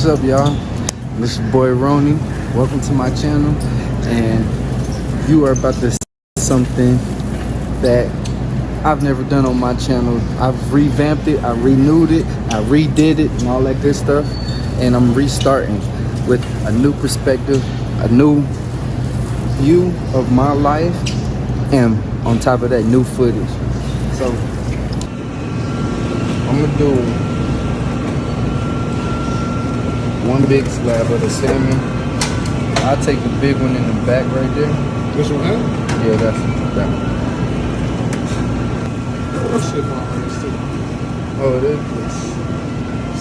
up, y'all? This your boy Roni. Welcome to my channel, and you are about to see something that I've never done on my channel. I've revamped it, I renewed it, I redid it, and all that good stuff. And I'm restarting with a new perspective, a new view of my life, and on top of that, new footage. So I'm gonna do one big slab of the salmon. I'll take the big one in the back right there. This one, huh? Yeah, that's that one. Oh, it is?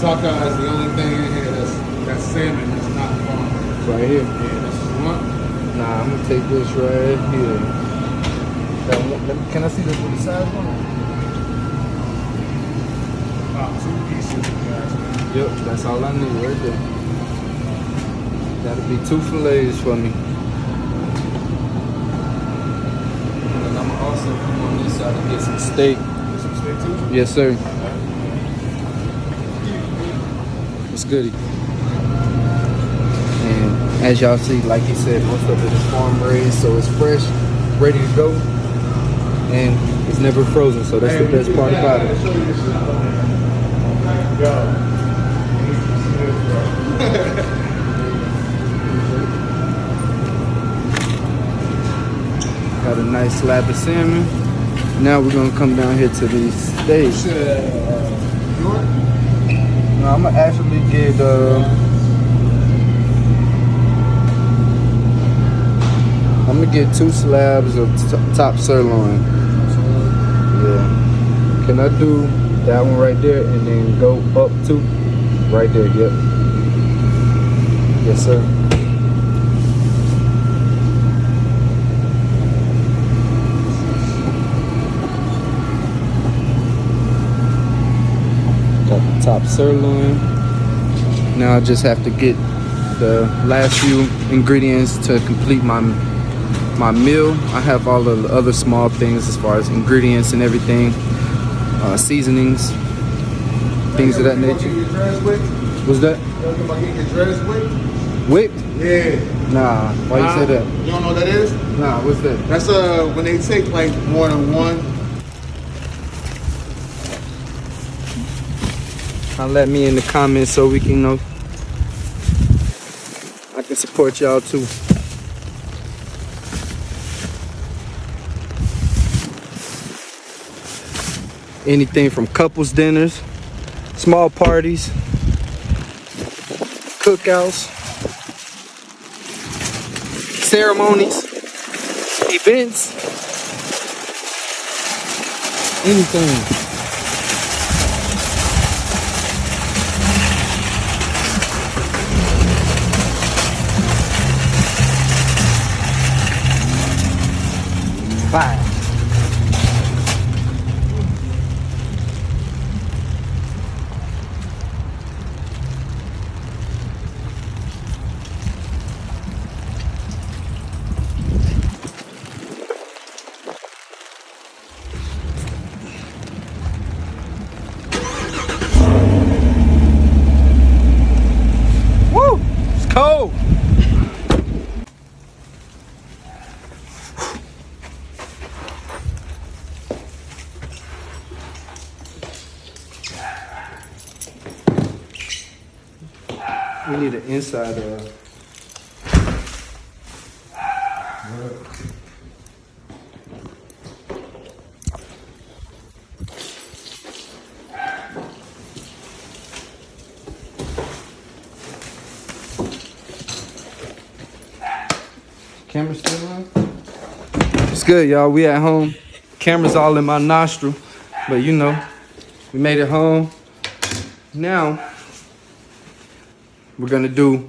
Sockeye is the only thing in here that's salmon that's not farmed. Right here? Yeah, that's what you want? Nah, I'm gonna take this right here. That one, can I see this little size one? About 2 pieces, guys. Yep, that's all I need right there. That'll be 2 fillets for me. And I'm also come on this side and get some steak. Get some steak too? Yes, sir. What's goody? And as y'all see, like he said, most of it is farm raised, so it's fresh, ready to go, and it's never frozen. So that's the best part about it. Got a nice slab of salmon. Now we're gonna come down here to these steaks. No, I'm gonna actually get I'm gonna get 2 slabs of top sirloin. Yeah. Can I do that one right there and then go up 2? Right there, yep. Yes, sir. Got the top sirloin. Now I just have to get the last few ingredients to complete my meal. I have all of the other small things as far as ingredients and everything, seasonings, things of that nature. What's that? Whipped? Yeah. Nah. Why you say that? You don't know what that is? Nah. What's that? That's when they take like more than one. Let me in the comments so we can, you know, I can support y'all too. Anything from couples dinners, small parties, cookouts, ceremonies, events, anything. Bye. Woo! It's cold. We need an inside camera still on? It's good, y'all. We at home. Camera's all in my nostril, but you know, we made it home. Now we're gonna do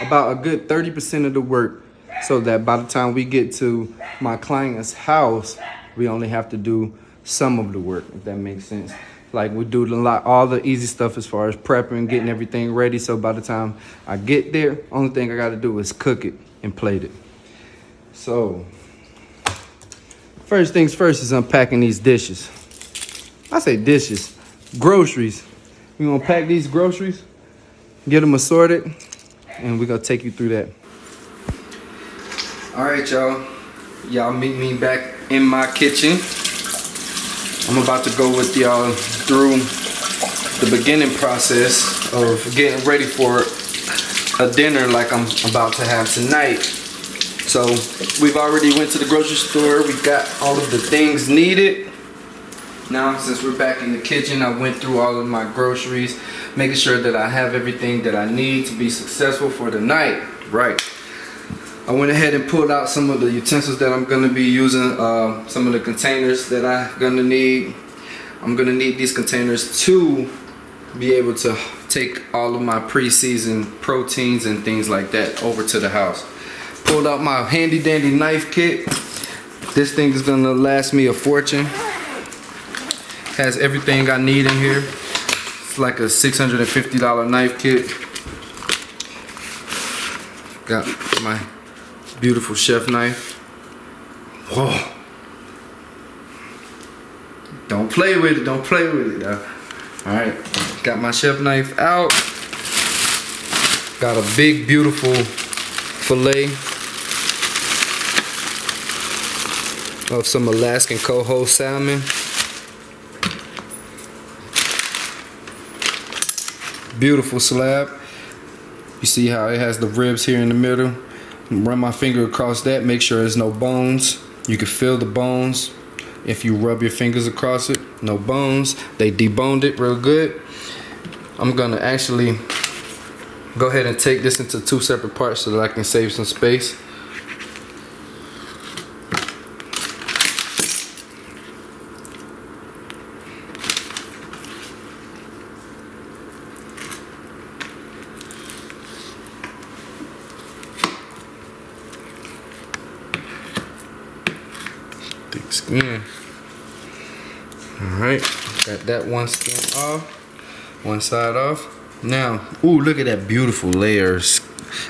about a good 30% of the work, so that by the time we get to my client's house, we only have to do some of the work, if that makes sense. Like we do all the easy stuff as far as prepping, getting everything ready. So by the time I get there, only thing I got to do is cook it and plate it. So first things first is unpacking these dishes. I say dishes, groceries. You gonna pack these groceries? get them assorted, and we're gonna take you through that. All right, y'all. Y'all meet me back in my kitchen. I'm about to go with y'all through the beginning process of getting ready for a dinner like I'm about to have tonight. So we've already went to the grocery store. We got all of the things needed. Now, since we're back in the kitchen, I went through all of my groceries, making sure that I have everything that I need to be successful for the night. Right. I went ahead and pulled out some of the utensils that I'm gonna be using, some of the containers that I'm gonna need. I'm gonna need these containers to be able to take all of my pre-seasoned proteins and things like that over to the house. Pulled out my handy dandy knife kit. This thing is gonna last me a fortune. Has everything I need in here. It's like a $650 knife kit. Got my beautiful chef knife. Whoa. Don't play with it, don't play with it. Alright, got my chef knife out. Got a big, beautiful fillet of some Alaskan coho salmon. Beautiful slab. You see how it has the ribs here in the middle? Run my finger across that, make sure there's no bones. You can feel the bones if you rub your fingers across it. No bones. They deboned it real good. I'm gonna actually go ahead and take this into two separate parts so that I can save some space. Thick skin. Alright, got that one skin off, one side off. Now, ooh, look at that beautiful layers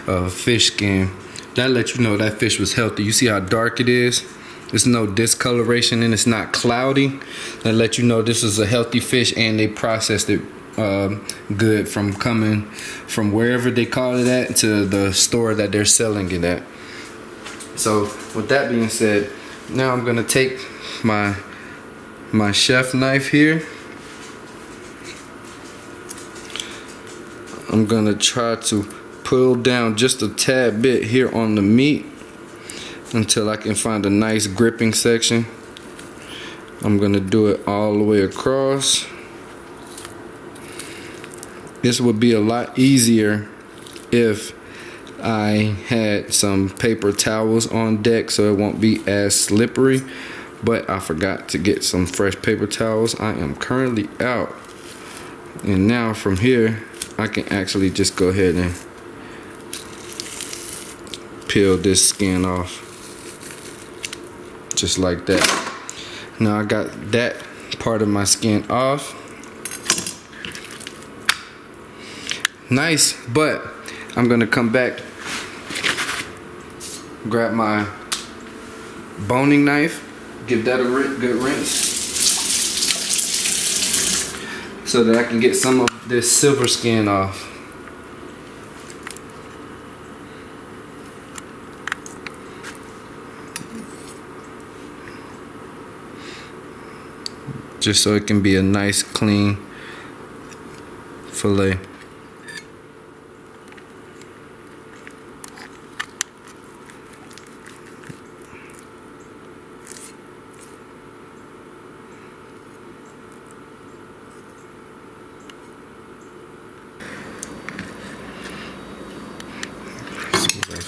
of fish skin. That lets you know that fish was healthy. You see how dark it is? There's no discoloration and it's not cloudy. That lets you know this is a healthy fish and they processed it good from coming from wherever they call it at to the store that they're selling it at. So with that being said, now I'm gonna take my chef knife here. I'm gonna try to pull down just a tad bit here on the meat until I can find a nice gripping section. I'm gonna do it all the way across. This would be a lot easier if I had some paper towels on deck so it won't be as slippery, but I forgot to get some fresh paper towels. I am currently out, and now from here I can actually just go ahead and peel this skin off just like that. Now I got that part of my skin off. Nice, but I'm gonna come back, grab my boning knife, give that a good rinse so that I can get some of this silver skin off. Just so it can be a nice clean fillet.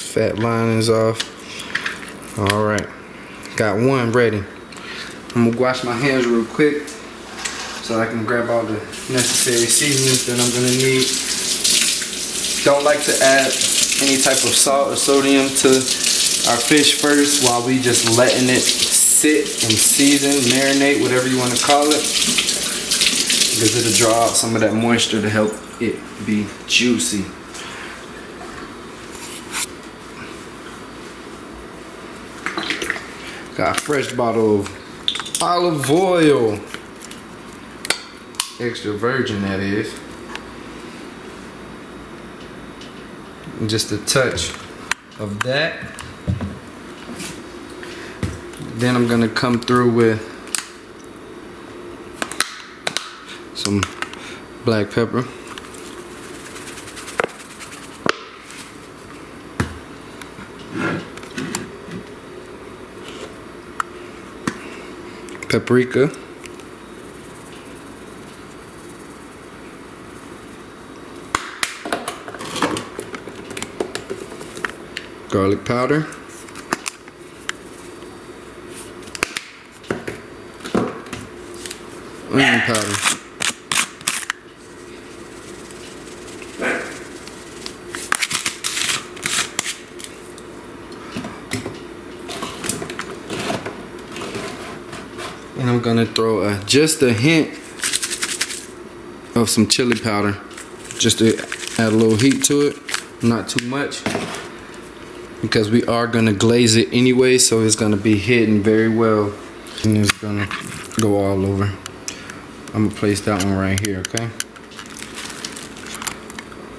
Fat line is off. All right, got one ready. I'm gonna wash my hands real quick so I can grab all the necessary seasonings that I'm gonna need. Don't like to add any type of salt or sodium to our fish first while we just letting it sit and season, marinate, whatever you want to call it, because it'll draw out some of that moisture to help it be juicy. Got a fresh bottle of olive oil, extra virgin that is. And just a touch of that. Then I'm gonna come through with some black pepper. Paprika. Garlic powder. Onion powder. And I'm gonna throw just a hint of some chili powder, just to add a little heat to it, not too much, because we are gonna glaze it anyway, so it's gonna be hidden very well, and it's gonna go all over. I'm gonna place that one right here, okay?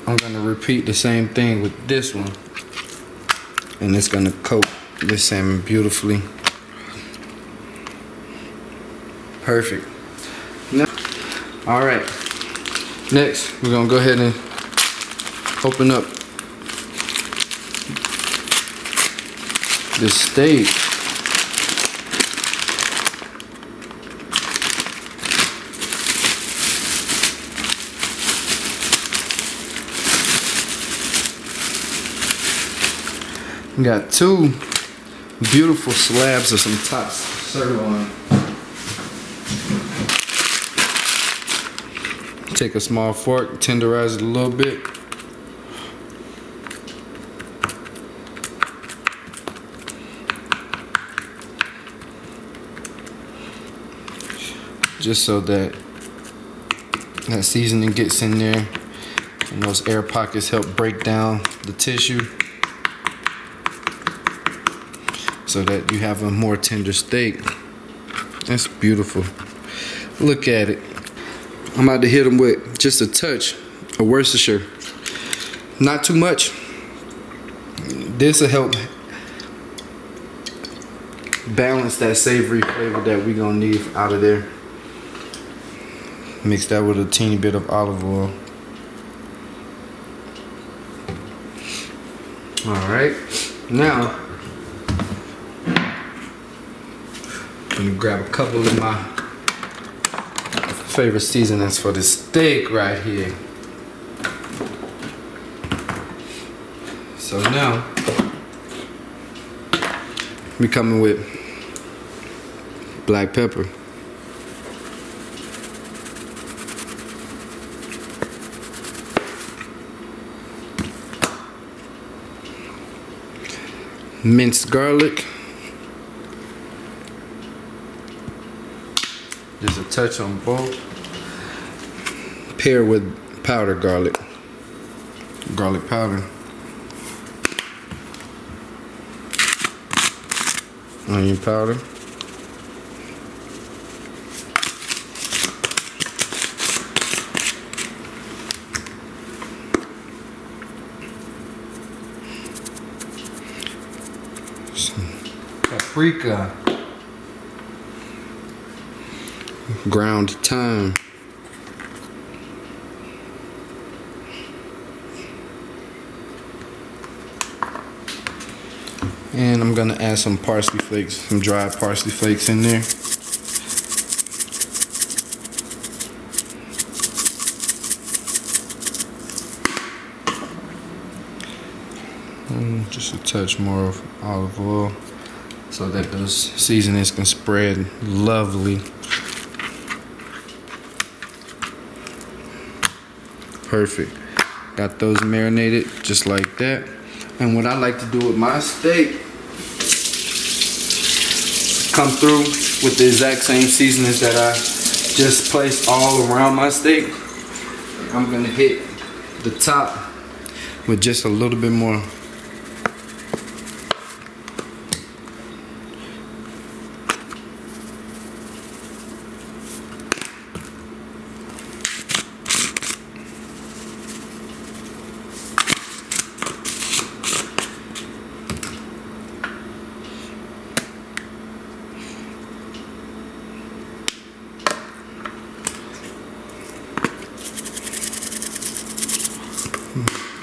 I'm gonna repeat the same thing with this one, and it's gonna coat this salmon beautifully. Perfect. Now, all right. Next, we're gonna go ahead and open up this steak. We got two beautiful slabs of some top sirloin. Take a small fork, tenderize it a little bit. Just so that seasoning gets in there and those air pockets help break down the tissue so that you have a more tender steak. That's beautiful. Look at it. I'm about to hit them with just a touch of Worcestershire. Not too much. This will help balance that savory flavor that we're gonna need out of there. Mix that with a teeny bit of olive oil. Alright, now I'm gonna grab a couple of my favorite seasonings for the steak right here. So now we coming with black pepper. Minced garlic. Just a touch on both. Pair with powdered garlic. Garlic powder. Onion powder. Some paprika. Ground thyme. And I'm gonna add some parsley flakes, some dried parsley flakes in there. And just a touch more of olive oil so that those seasonings can spread lovely. Perfect. Got those marinated just like that. And what I like to do with my steak, come through with the exact same seasonings that I just placed all around my steak. I'm gonna hit the top with just a little bit more.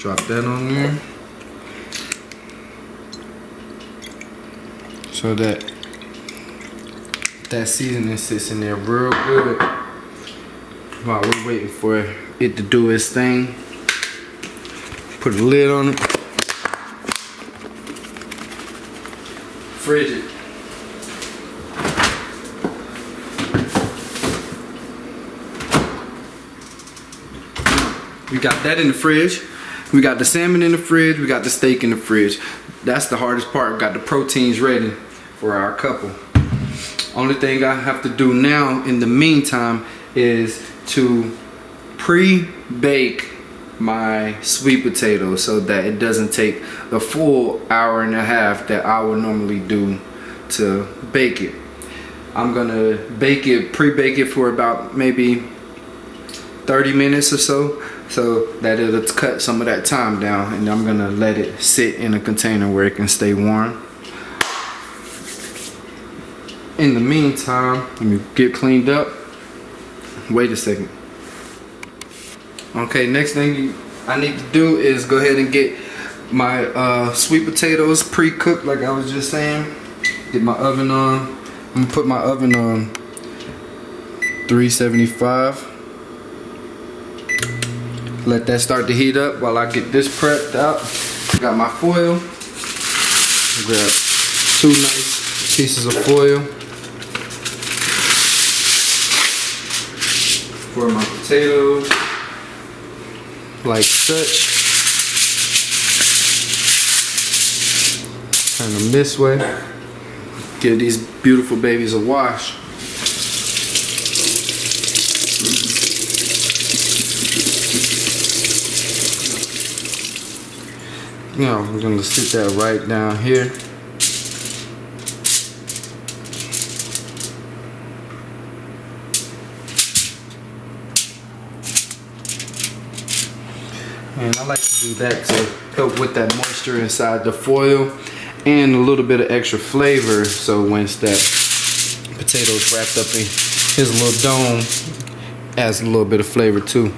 Drop that on there. So that seasoning sits in there real good while we're waiting for it to do its thing. Put a lid on it. Fridge it. We got that in the fridge. We got the salmon in the fridge. We got the steak in the fridge. That's the hardest part. We got the proteins ready for our couple. Only thing I have to do now in the meantime is to pre-bake my sweet potatoes so that it doesn't take the full hour and a half that I would normally do to bake it. I'm gonna pre-bake it for about maybe 30 minutes or so that it'll cut some of that time down, and I'm gonna let it sit in a container where it can stay warm. In the meantime, let me get cleaned up. Wait a second. Okay, next thing I need to do is go ahead and get my sweet potatoes pre-cooked like I was just saying. Get my oven on. I'm gonna put my oven on 375. Let that start to heat up while I get this prepped out. Got my foil. Grab 2 nice pieces of foil for my potatoes, like such. Turn them this way. Give these beautiful babies a wash. Now we're gonna sit that right down here. And I like to do that to help with that moisture inside the foil and a little bit of extra flavor. So once that potato's wrapped up in his little dome, adds a little bit of flavor too.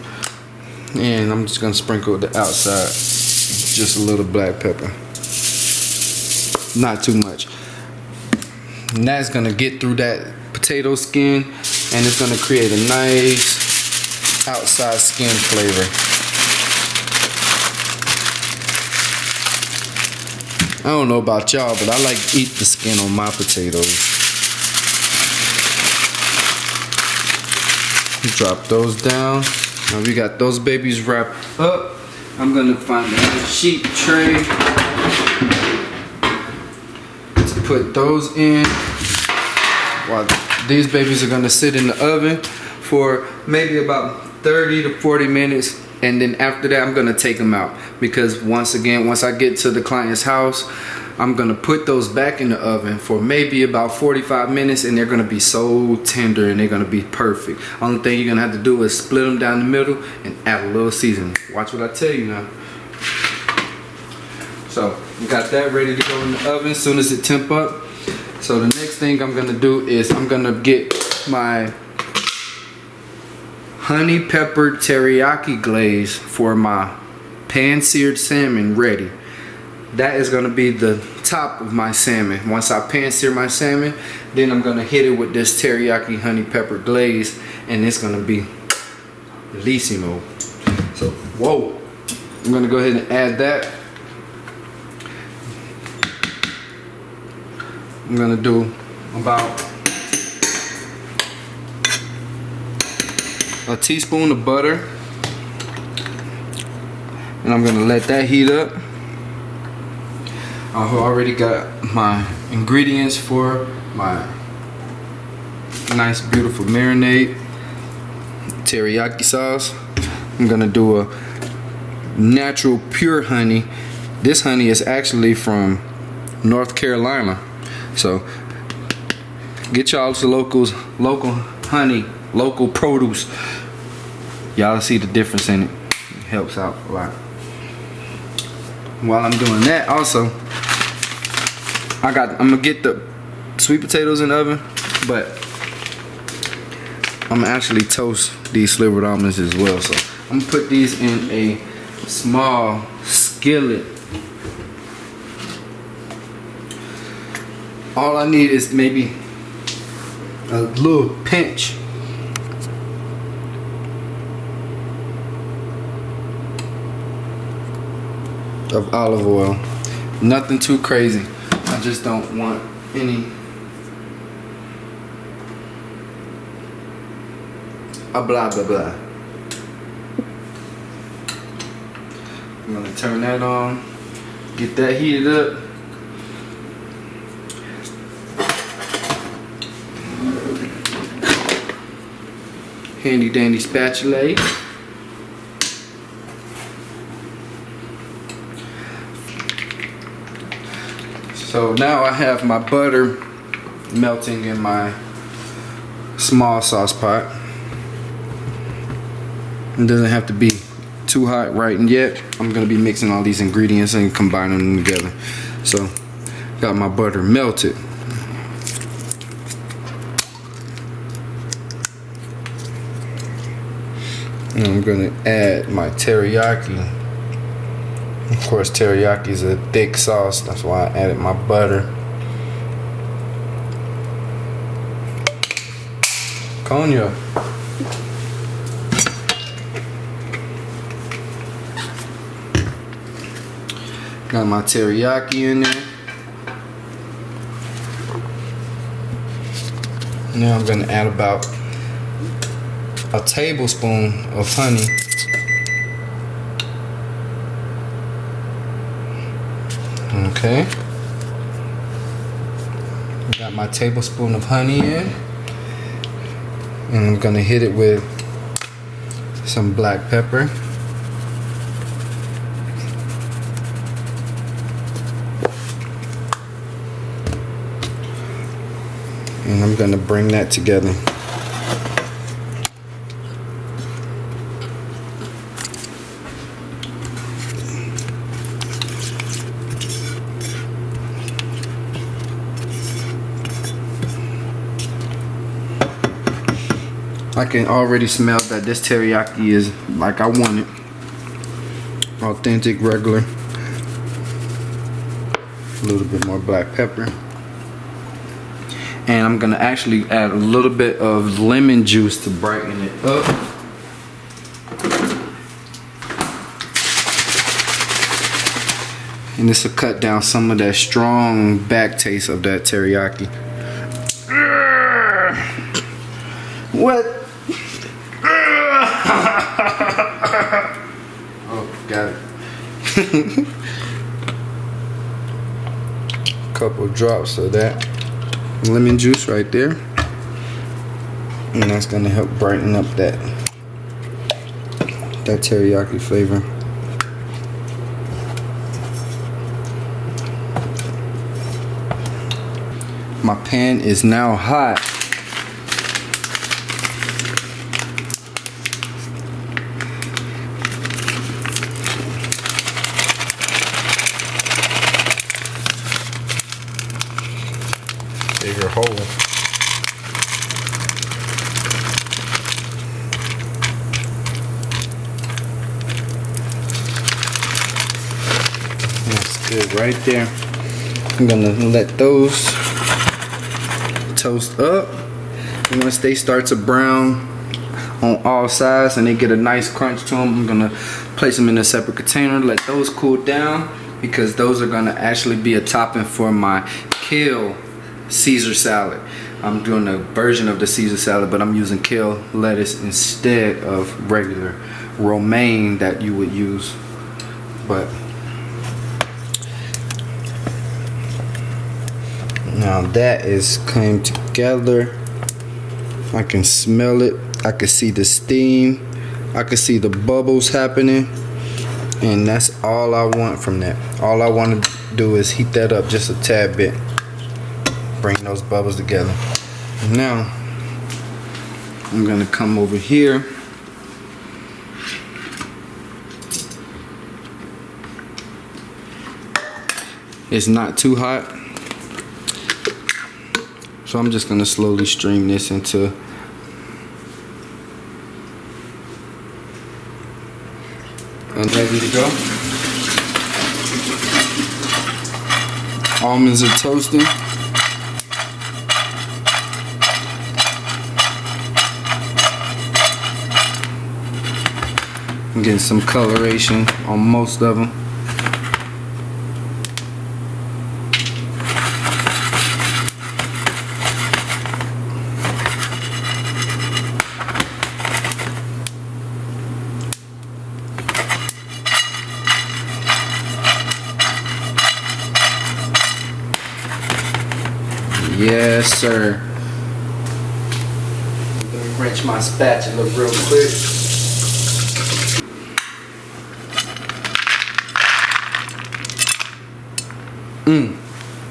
And I'm just gonna sprinkle the outside, just a little black pepper, not too much. And that's gonna get through that potato skin, and it's gonna create a nice outside skin flavor. I don't know about y'all, but I like to eat the skin on my potatoes. Drop those down. Now we got those babies wrapped up. I'm gonna find a sheet tray to put those in. While these babies are gonna sit in the oven for maybe about 30 to 40 minutes. And then after that, I'm gonna take them out, because once I get to the client's house, I'm gonna put those back in the oven for maybe about 45 minutes, and they're gonna be so tender and they're gonna be perfect. Only thing you're gonna have to do is split them down the middle and add a little seasoning. Watch what I tell you now. So we got that ready to go in the oven as soon as it temp up. So the next thing I'm gonna do is I'm gonna get my honey pepper teriyaki glaze for my pan-seared salmon ready. That is gonna be the top of my salmon. Once I pan-sear my salmon, then I'm gonna hit it with this teriyaki honey pepper glaze, and it's gonna be bellissimo. So, whoa, I'm gonna go ahead and add that. I'm gonna do about a teaspoon of butter, and I'm gonna let that heat up. I've already got my ingredients for my nice beautiful marinade teriyaki sauce. I'm gonna do a natural pure honey. This honey is actually from North Carolina, so get y'all the local honey, local produce. Y'all see the difference in it. It helps out a lot. While I'm doing that, also I'm gonna get the sweet potatoes in the oven, but I'm gonna actually toast these slivered almonds as well. So I'm gonna put these in a small skillet. All I need is maybe a little pinch of olive oil. Nothing too crazy. I just don't want any blah blah blah. I'm gonna turn that on, get that heated up. Handy dandy spatula. So now I have my butter melting in my small sauce pot. It doesn't have to be too hot right yet. I'm gonna be mixing all these ingredients and combining them together. So got my butter melted. And I'm gonna add my teriyaki. Of course, teriyaki is a thick sauce. That's why I added my butter. Cognac. Got my teriyaki in there. Now I'm gonna add about a tablespoon of honey. Okay. Got my tablespoon of honey in. And I'm gonna hit it with some black pepper. And I'm gonna bring that together. I can already smell that this teriyaki is like I want it. Authentic, regular. A little bit more black pepper. And I'm gonna actually add a little bit of lemon juice to brighten it up. And this will cut down some of that strong back taste of that teriyaki. What? Oh, got it. Couple drops of that lemon juice right there, and that's gonna help brighten up that teriyaki flavor. My pan is now hot. Bigger hole. That's good right there. I'm gonna let those toast up, and once they start to brown on all sides and they get a nice crunch to them, I'm gonna place them in a separate container, let those cool down, because those are gonna actually be a topping for my kale Caesar salad. I'm doing a version of the Caesar salad, but I'm using kale lettuce instead of regular romaine that you would use. But now that is coming together. I can smell it. I can see the steam. I can see the bubbles happening. And that's all I want from that. All I want to do is heat that up just a tad bit. Bring those bubbles together. Now I'm gonna come over here. It's not too hot, so I'm just gonna slowly stream this into and ready to go. Almonds are toasting. I'm getting some coloration on most of them. Yes, sir. I'm gonna wrench my spatula real quick.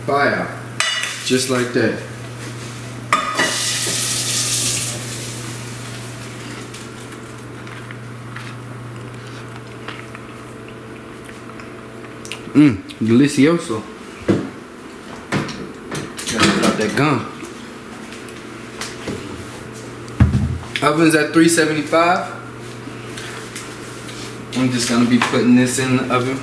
Fire. Just like that. Delicioso. Gotta put out that gum. Oven's at 375. I'm just gonna be putting this in the oven.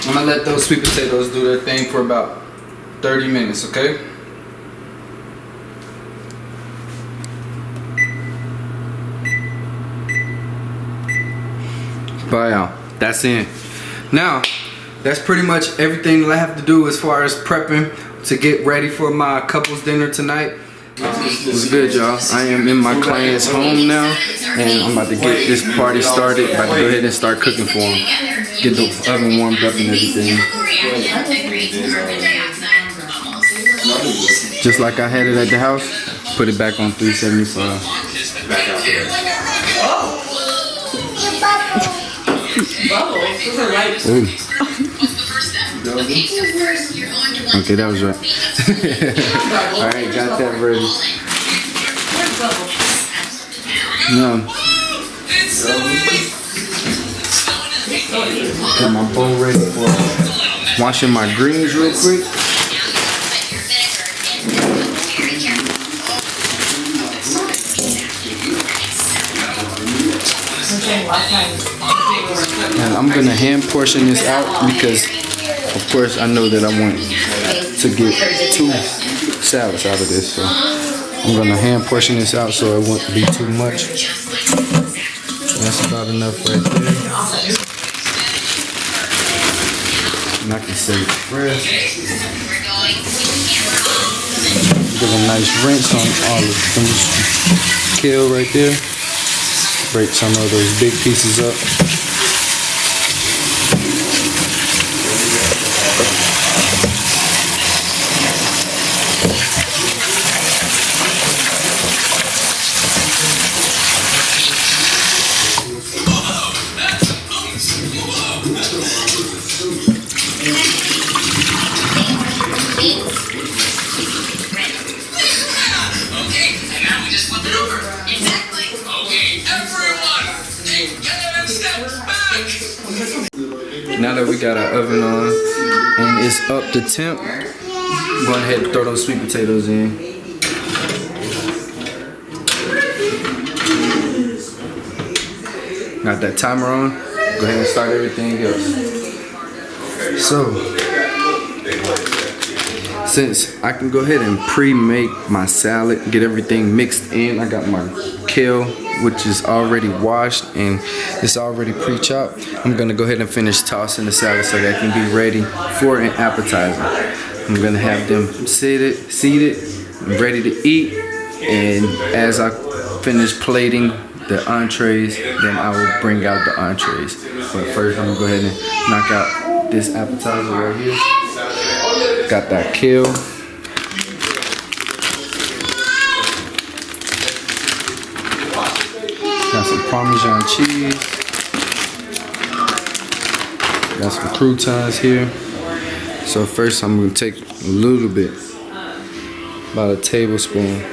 I'm gonna let those sweet potatoes do their thing for about 30 minutes, okay? Bye, that's in. Now, that's pretty much everything that I have to do as far as prepping to get ready for my couple's dinner tonight. It was good, y'all. I am in my client's home now, and I'm about to get this party started. About to go ahead and start cooking for them. Get the oven warmed up and everything. Just like I had it at the house, put it back on 375. Ooh. Okay, that was right. Alright, got that ready. No. Got my bowl ready for washing my greens real quick. And I'm gonna hand portion this out because, of course, I know that I want to get 2 salads out of this. So I'm gonna hand portion this out so it won't be too much. That's about enough right there. And I can save the rest. Give a nice rinse on all of them kale right there. Break some of those big pieces up. Now that we got our oven on and it's up to temp, go ahead and throw those sweet potatoes in. Got that timer on, go ahead and start everything else. So, since I can go ahead and pre-make my salad, get everything mixed in, I got my kale, which is already washed and it's already pre-chopped. I'm gonna go ahead and finish tossing the salad so that it can be ready for an appetizer. I'm gonna have them seated, ready to eat, and as I finish plating the entrees, then I will bring out the entrees. But first, I'm gonna go ahead and knock out this appetizer right here. Got that kale. Got some Parmesan cheese. Got some croutons here. So first I'm going to take a little bit, about a tablespoon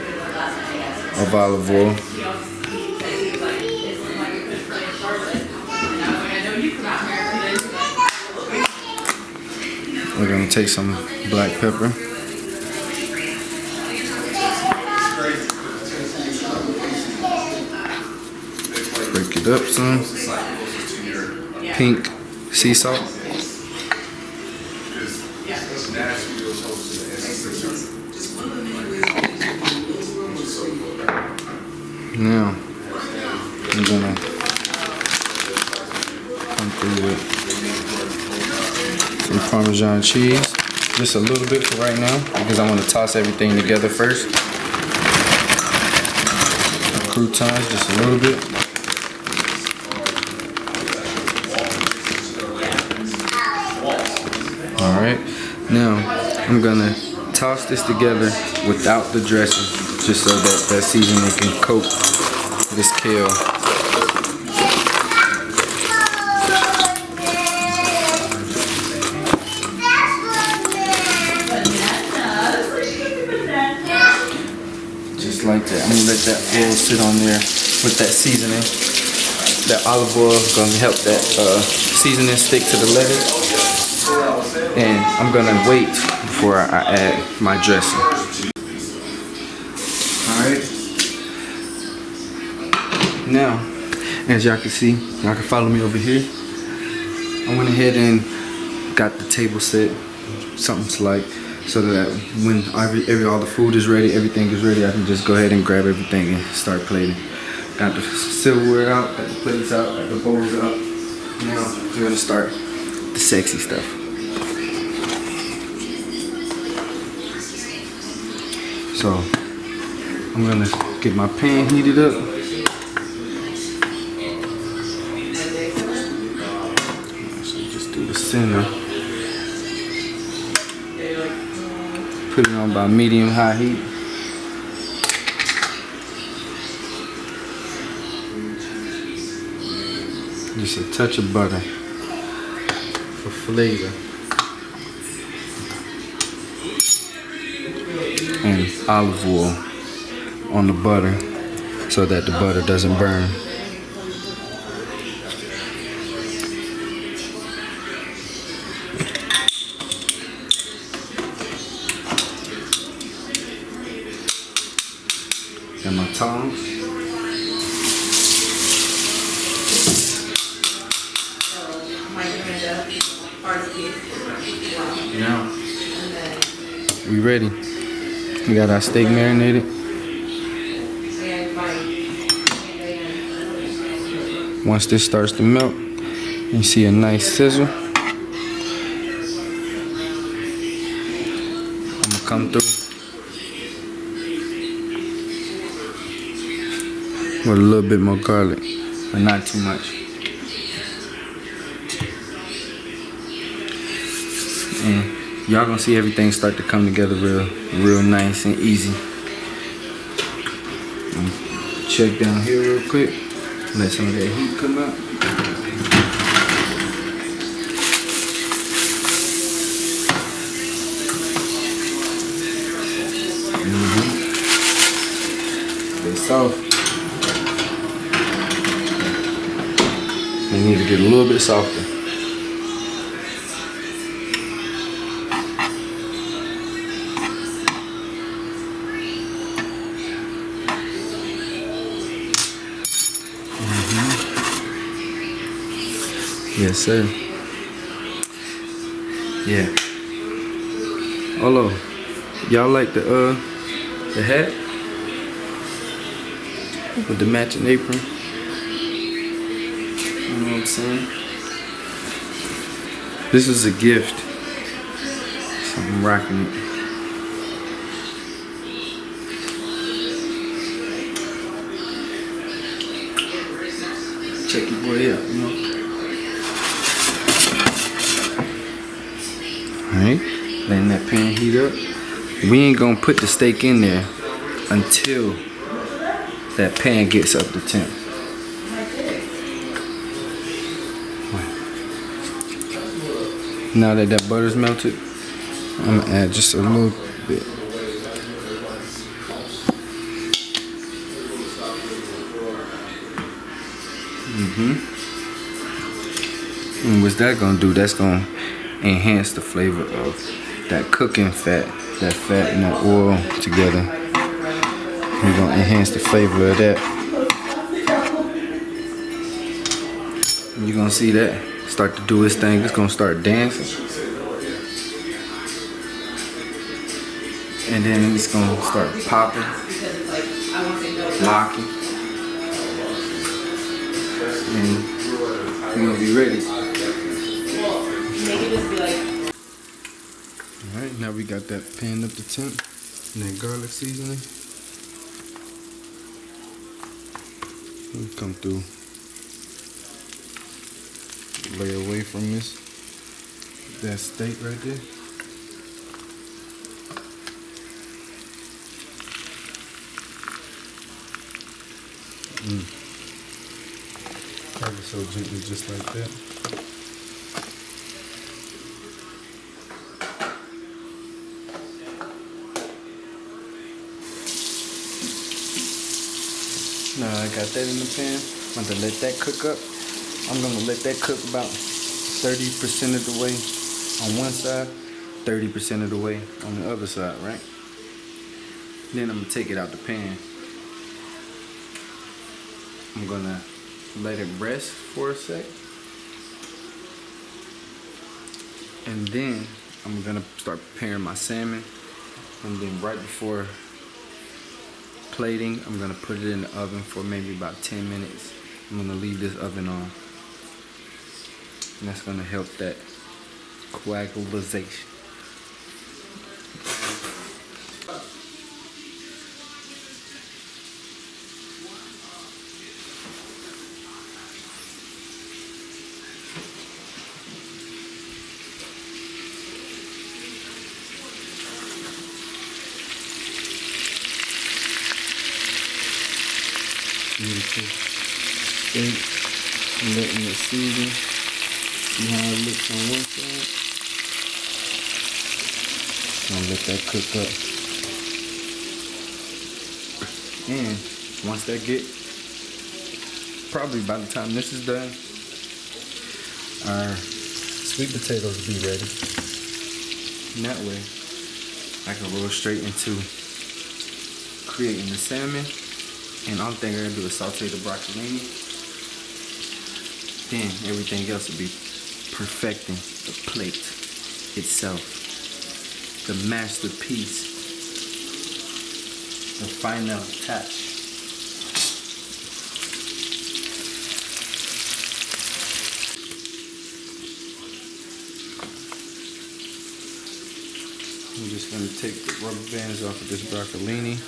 of olive oil. We're going to take some black pepper. it up some. Pink sea salt. Now I'm gonna come through with some Parmesan cheese, just a little bit for right now because I want to toss everything together first. Croutons, just a little bit. All right, now I'm gonna toss this together without the dressing, just so that that seasoning can coat this kale. Just like that. I'm gonna let that oil sit on there with that seasoning. That olive oil is gonna help that seasoning stick to the lettuce. And I'm gonna wait before I add my dressing. Alright. Now, as y'all can see, y'all can follow me over here. I went ahead and got the table set, something like, so that when all the food is ready, everything is ready, I can just go ahead and grab everything and start plating. Got the silverware out, got the plates out, got the bowls out. Now we're gonna start the sexy stuff. So I'm gonna get my pan heated up. So just do the center. Put it on about medium-high heat. Just a touch of butter for flavor. And olive oil on the butter so that the butter doesn't burn. And my tongs. Now we ready. We got our steak marinated. Once this starts to melt, you see a nice sizzle. I'm gonna come through with a little bit more garlic, but not too much. And y'all gonna see everything start to come together real nice and easy. Check down here real quick. Let some of that heat come out. They're soft. They need to get a little bit softer. Yes, sir. Yeah. Hello. Y'all like the hat with the matching apron? You know what I'm saying? This is a gift, so I'm rocking it. Check your boy out, you know. Alright, letting that pan heat up. We ain't gonna put the steak in there until that pan gets up to temp. Now that that butter's melted, I'm gonna add just a little bit. And what's that gonna do? That's gonna enhance the flavor of that cooking fat, that fat and that oil together. We're gonna enhance the flavor of that. You're gonna see that start to do its thing. It's gonna start dancing. And then it's gonna start popping, locking. And you're gonna be ready. Alright, now we got that pan up to temp and that garlic seasoning. We'll come through, lay away from that steak right there. Ever so gently, just like that. Now I got that in the pan. I'm going to let that cook up. I'm going to let that cook about 30% of the way on one side, 30% of the way on the other side, right? Then I'm going to take it out the pan. I'm going to let it rest for a sec. And then I'm going to start preparing my salmon. And then right before plating, I'm gonna put it in the oven for maybe about 10 minutes. I'm gonna leave this oven on. And that's gonna help that coagulation. Beautiful steak, and letting it season. See how it looks on one side. Gonna let that cook up. And once that probably by the time this is done, our sweet potatoes will be ready. And that way, I can roll straight into creating the salmon. And all thing I'm gonna do is saute the broccolini. Then everything else will be perfecting the plate itself. The masterpiece. The final touch. I'm just gonna take the rubber bands off of this broccolini.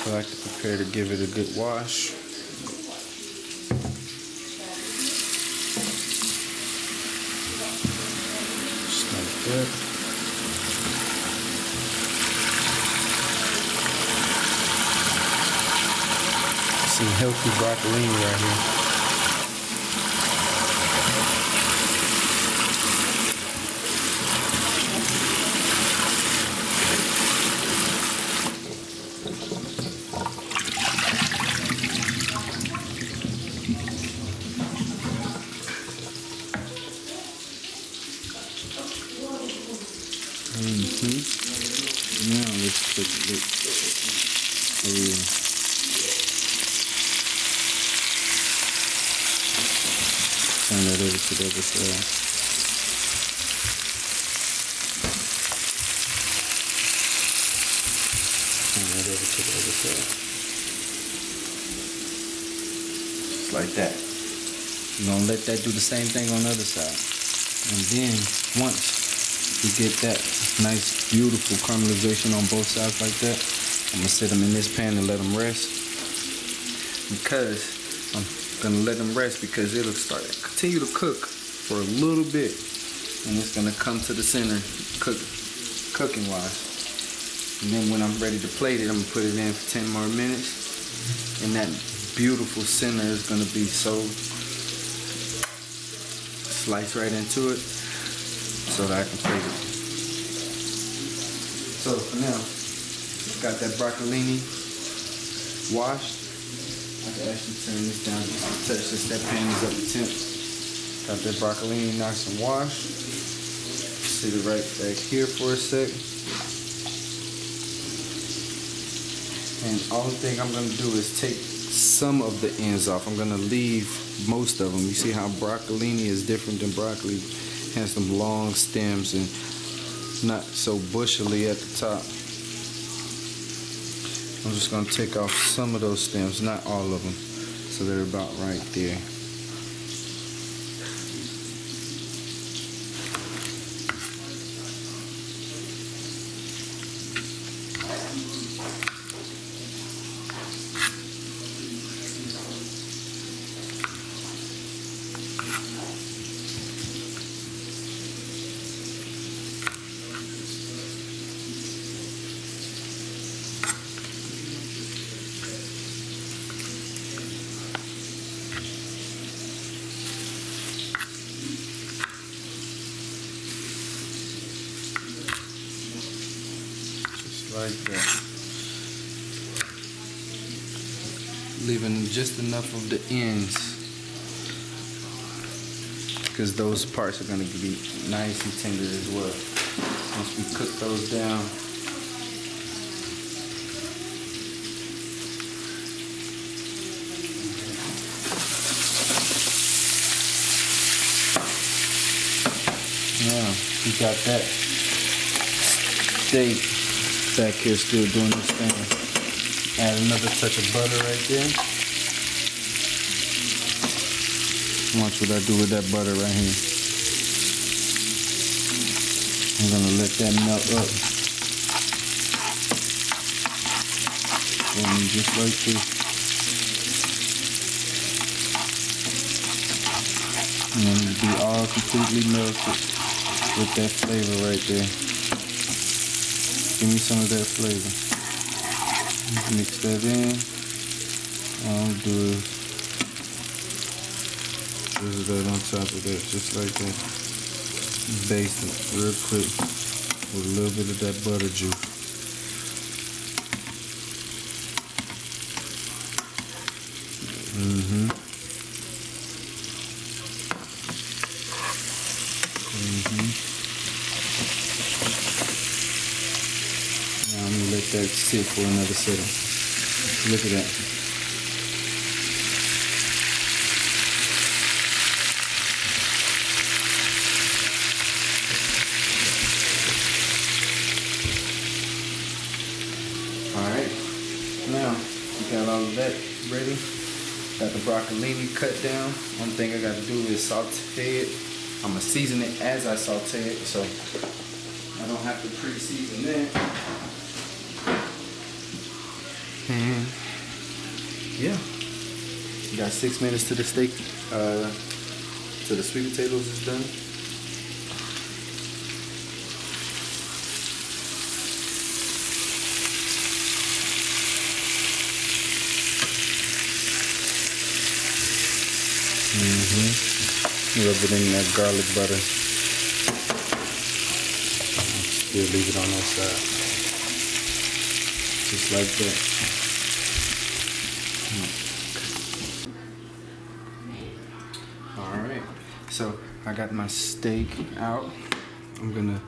So I can prepare to give it a good wash. Just like that. Some healthy broccolini right here. Now let's put it turn that over to the other side. Turn that over to the other side. Just like that. You're gonna let that do the same thing on the other side. And then once you get that nice, beautiful caramelization on both sides like that, I'm gonna set them in this pan and let them rest. Because I'm gonna let them rest because it'll continue to cook for a little bit, and it's gonna come to the center, cooking wise. And then when I'm ready to plate it, I'm gonna put it in for 10 more minutes, and that beautiful center is gonna be so sliced right into it, so that I can plate it. So for now, got that broccolini washed. I can actually turn this down just a touch since that pan is up to temp. Got that broccolini nice and washed. Sit it right back here for a sec. And only thing I'm gonna do is take some of the ends off. I'm gonna leave most of them. You see how broccolini is different than broccoli? It has some long stems and not so bushily at the top. I'm just gonna take off some of those stems, not all of them. So they're about right there. Like that. Leaving just enough of the ends, because those parts are going to be nice and tender as well. Once we cook those down, yeah, we got that steak back here still doing this thing. Add another touch of butter right there. Watch what I do with that butter right here. I'm gonna let that melt up. And just like this. And then it'll be all completely melted with that flavor right there. Give me some of that flavor. Mix that in. All I'll do is drizzle that on top of that, just like that. Baste it real quick with a little bit of that butter juice. Now I'm gonna let that sit for another second. Look at that. Alright, now we got all of that ready. Got the broccolini cut down. One thing I gotta do is saute it. I'm gonna season it as I saute it, so I don't have to pre-season that. And yeah, you got 6 minutes to the steak, till the sweet potatoes is done. Rub it in that garlic butter. Still leave it on that side. Just like that. Alright, so I got my steak out. I'm gonna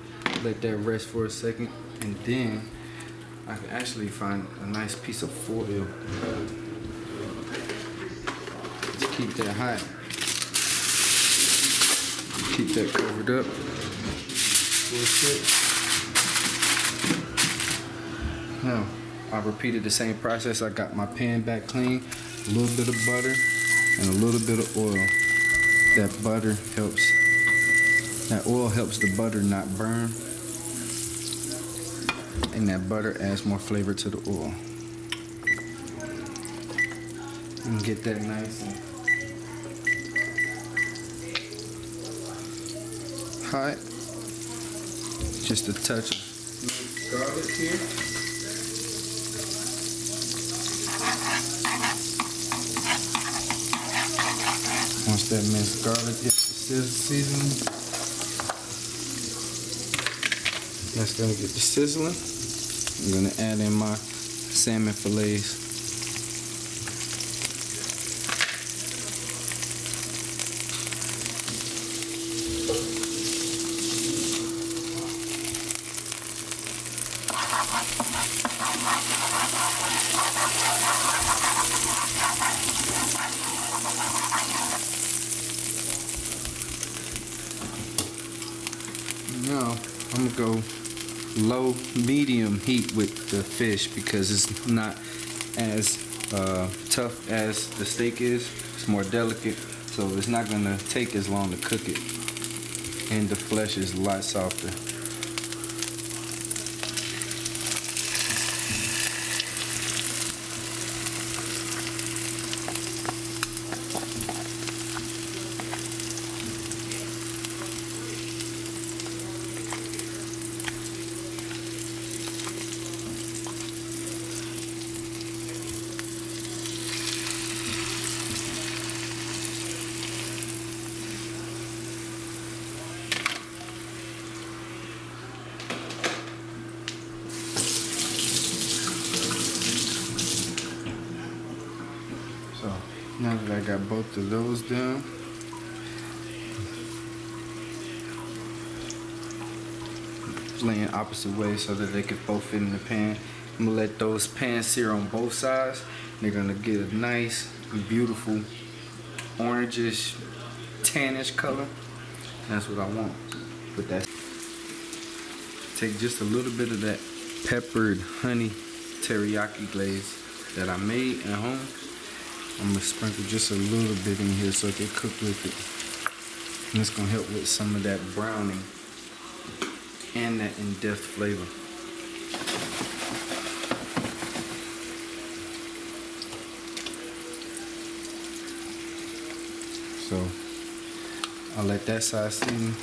let that rest for a second, and then I can actually find a nice piece of foil to keep that hot. Keep that covered up for a sec. Now, I repeated the same process. I got my pan back clean, a little bit of butter and a little bit of oil. That butter helps, that oil helps the butter not burn, and that butter adds more flavor to the oil. And get that nice and hot. Just a touch of garlic here. Once that minced garlic gets the seasoning, that's gonna get the sizzling. I'm gonna add in my salmon fillets. Now I'm gonna go low medium heat with the fish because it's not as tough as the steak is. It's more delicate, so it's not gonna take as long to cook it, and the flesh is a lot softer. So now that I got both of those done, laying opposite ways so that they can both fit in the pan. I'm gonna let those pans sear on both sides. They're gonna get a nice, beautiful, orangish, tannish color. That's what I want. Put that. Take just a little bit of that peppered honey teriyaki glaze that I made at home. I'm gonna sprinkle just a little bit in here so it can cook with it. And it's gonna help with some of that browning and that in-depth flavor. So I'll let that side steam,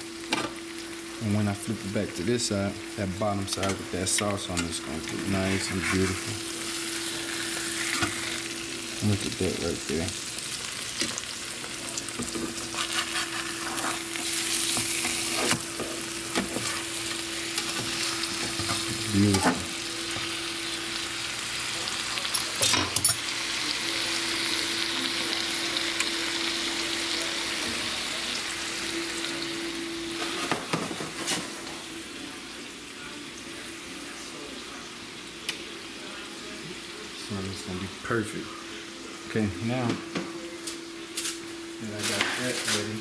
and when I flip it back to this side, that bottom side with that sauce on it is gonna get nice and beautiful. Look at that right there. Beautiful. So it's gonna be perfect. Okay, now that I got that ready,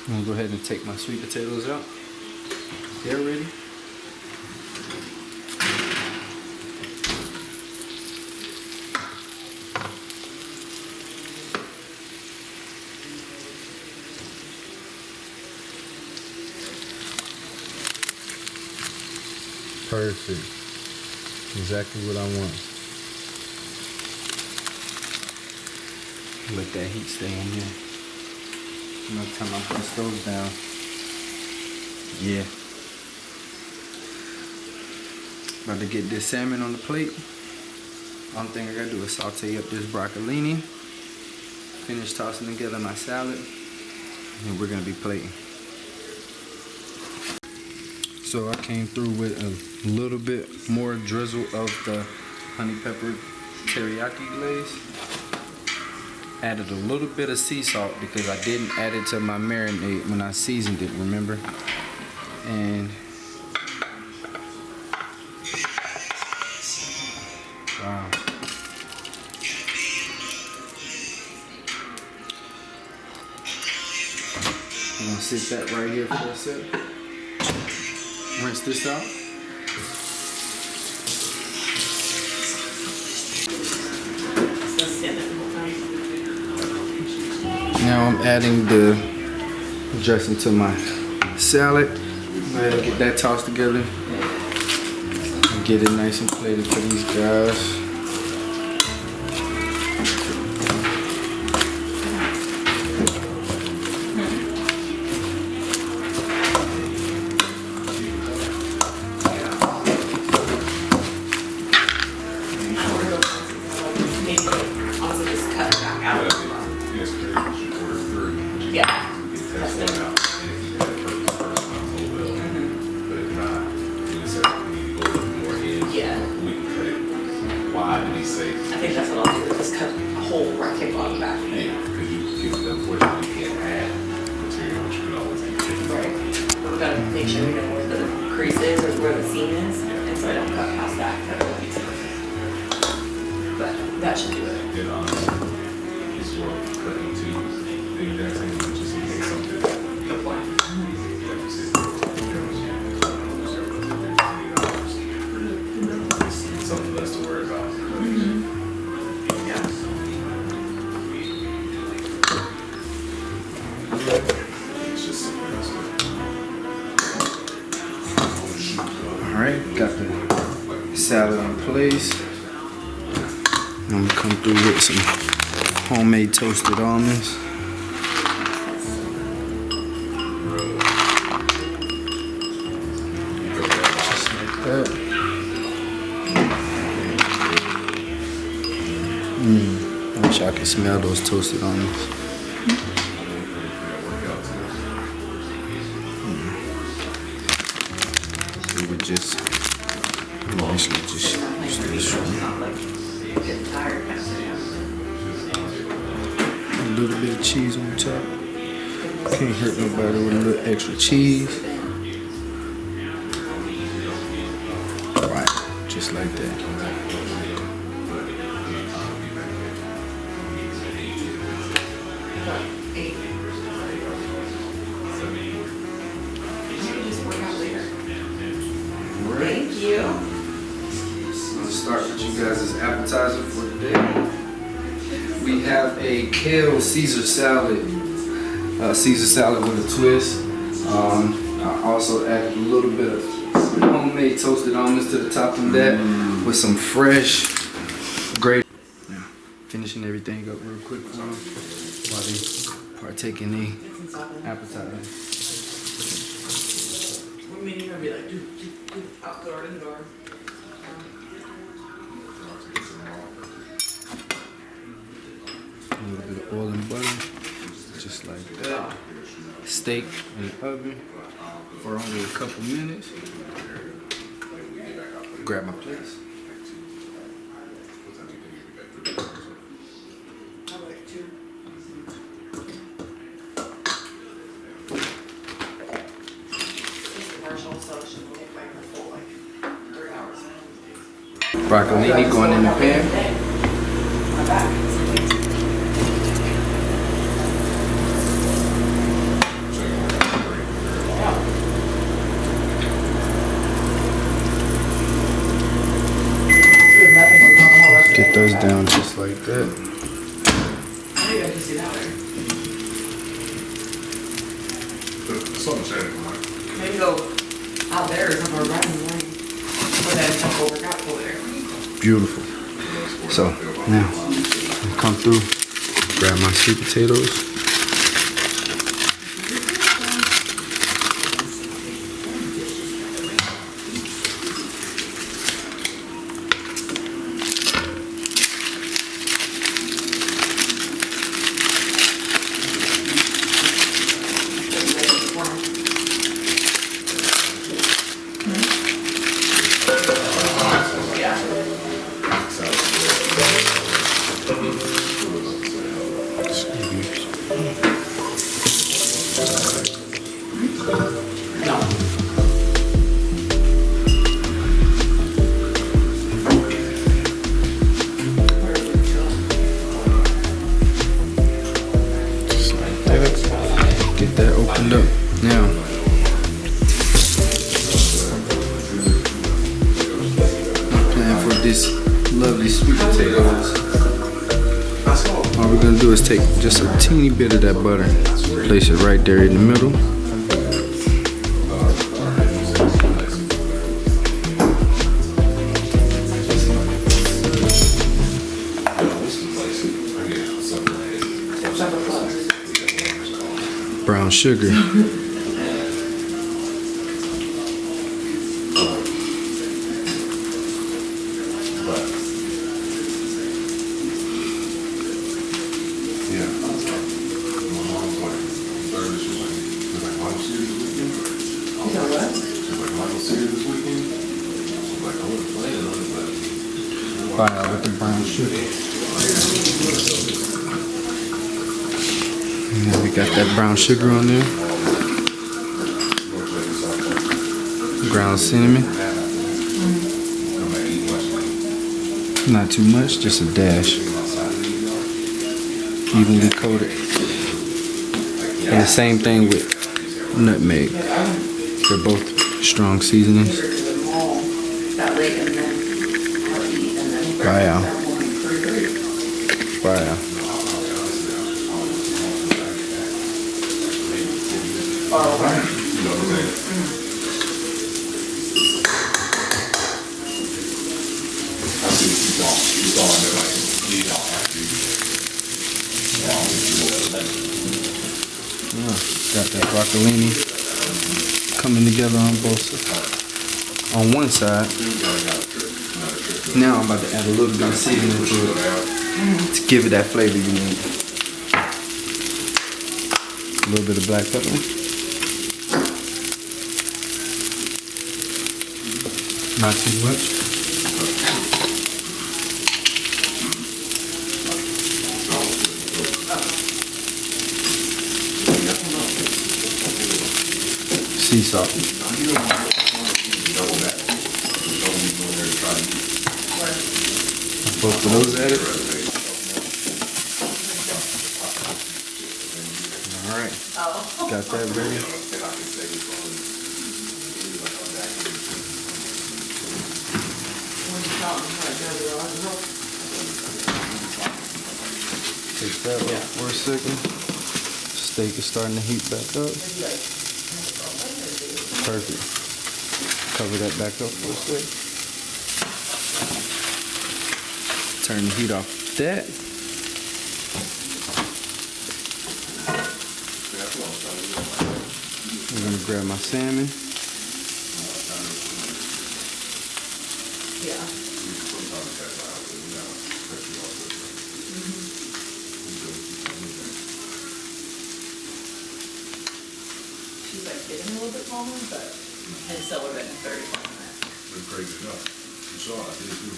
I'm gonna go ahead and take my sweet potatoes out. They're ready. Perfect. Exactly what I want. Let that heat stay in here. No time I press those down. Yeah. About to get this salmon on the plate. Only thing I gotta do is saute up this broccolini. Finish tossing together my salad. And we're gonna be plating. So I came through with a little bit more drizzle of the honey pepper teriyaki glaze. Added a little bit of sea salt because I didn't add it to my marinade when I seasoned it, remember? And wow. I'm gonna sit that right here for a sec. Rinse this out. Now I'm adding the dressing to my salad. I'm gonna get that tossed together and get it nice and plated for these guys. I think that's what I'll do. Just cut a hole where I can on the back. Yeah, because you unfortunately can't add material, but you can always keep it. Right. We're gonna make make sure we know where the crease is or where the seam is, and so I don't cut past that. But that should do it. It honestly is worth cutting to the exact same inch just in case something. Good point. Something less to worry about. Yeah. It's just something else. Alright, got the salad in place. I'm gonna come through with some homemade toasted almonds. Just like that. I wish I could smell those toasted almonds. We would just basically just use this one. A little bit of cheese on top. Can't hurt nobody with a little extra cheese. Right, just like that. Thank you. I'm gonna start with you guys' appetizer for today. We have a kale Caesar salad. Caesar salad with a twist. I also added a little bit of homemade toasted almonds to the top of that with some fresh grated. Yeah. Finishing everything up real quick for them while they partake in the appetizer. I mean, you're gonna be like, outdoor, indoor. A little bit of oil and butter, just like that. Steak in the oven for only a couple minutes. Grab my plates. I like two. It's commercial, so it should make my full like 3 hours. Broccolini going in the pan. My back. Get those down just like that. Maybe I can see that way. Something changed, Mike. Maybe go out there or somewhere right in the morning. But then jump over, got over there. Beautiful. So now come through, grab my sweet potatoes. Get that opened up. Now, I'm planning for this lovely sweet potatoes. All we're gonna do is take just a teeny bit of that butter, place it right there in the middle. Brown sugar. Fire with the brown sugar. And then we got that brown sugar on there. ground cinnamon. Not too much, just a dash. Evenly coated. And the same thing with nutmeg. They're both strong seasonings. Wow. Wow. Got that broccolini coming together on both sides. On one side. Now I'm about to add a little bit of seasoning to it to give it that flavor you need. A little bit of black pepper. Not too much. Sea salt. Both of those added. Alright. Got that ready. Take that off for a second. Steak is starting to heat back up. Perfect. Cover that back up for a second. Turn the heat off that. I'm gonna grab my salmon. Yeah. She's like getting a little bit calmer, but and still would have been 35 minutes. Been crazy enough. You saw it, I did too.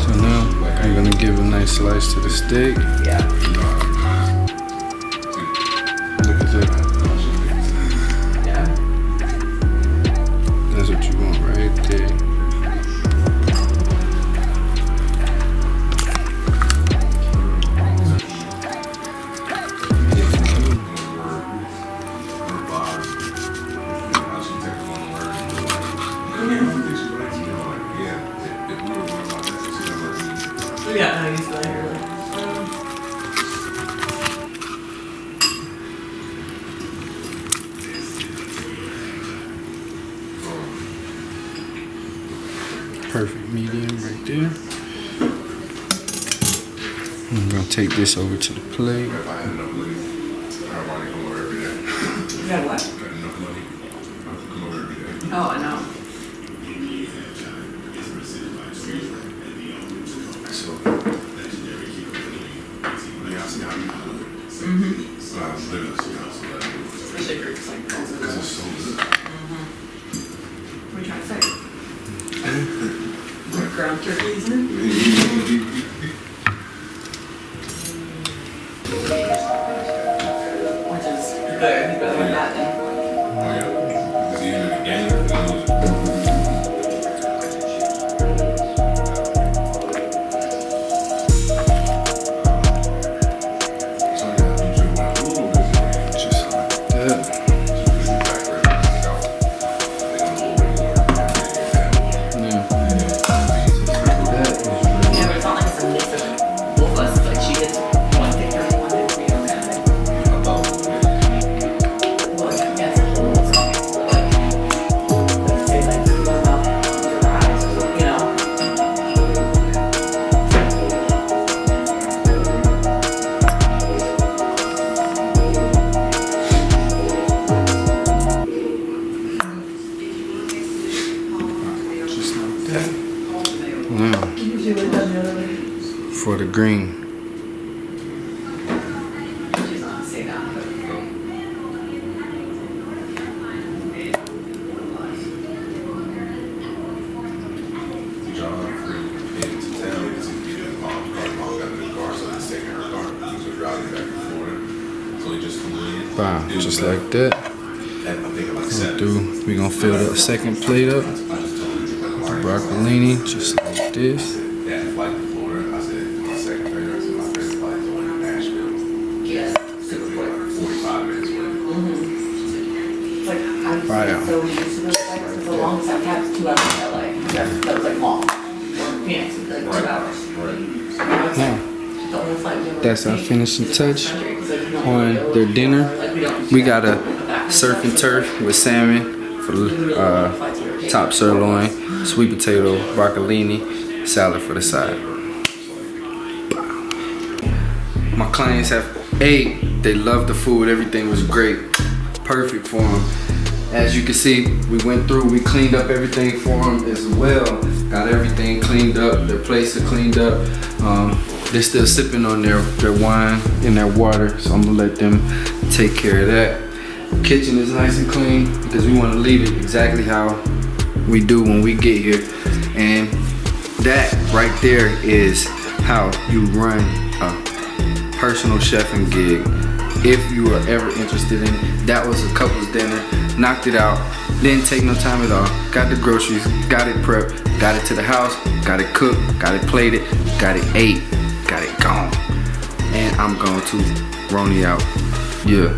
So now I'm gonna give a nice slice to the steak. Yeah. Look at that. Yeah. That's what you want right there. Yeah, no, he's not here. Perfect medium right there. I'm gonna take this over to the plate. If I had enough money, I'd want to come over every day. You got what? If I had enough money, I could come over every day. Oh, I know. So, yeah, I see how you do it. Mm-hmm. So I'm living this, so that Especially if you're just like, because it's so good. what are you trying to say? Ground turkeys in? Which is good, better than that then. Oh yeah, it's either the game or the lose. So yeah, I'm doing a little bit Just like that. Yeah. That is Yeah, but it's not like it's a mix of both of us. It's like she gets one thing for me, one thing for me, kind of thing. Well, yeah, it's a whole like, say like, what about your eyes, you know? just like that. Now, Usually would have done the other way. for the green. She's not say that, but. Wow, just like that. We gonna fill the second plate up. Broccolini, just like this. Yeah, flight to Florida. I said my second favorite. I said my favorite flight going to Nashville. Yes. It's gonna be like 45 minutes away. Like, I'm so used to those flights, because the longest I've had was 2 hours in LA. That was like long. Or Phoenix, it was like 2 hours. Right. Now it's Yeah. like, the only flight we ever That's our take finishing is touch country, 'cause, like, we don't on really go their dinner. like, we don't We do got a the back and surf and stuff, turf with salmon for the top sirloin, sweet potato, broccolini, salad for the side. My clients have ate. They loved the food. Everything was great. Perfect for them. As you can see, we went through, we cleaned up everything for them as well. Got everything cleaned up. Their plates are cleaned up. They're still sipping on their wine and their water, so I'm gonna let them take care of that. Kitchen is nice and clean because we want to leave it exactly how we do when we get here. And that right there is how you run a personal chefing gig. If you are ever interested in it. That was a couple's dinner. Knocked it out. Didn't take no time at all. Got the groceries, got it prepped, got it to the house, got it cooked, got it plated, got it ate, got it gone. And I'm going to Roni out. Yeah.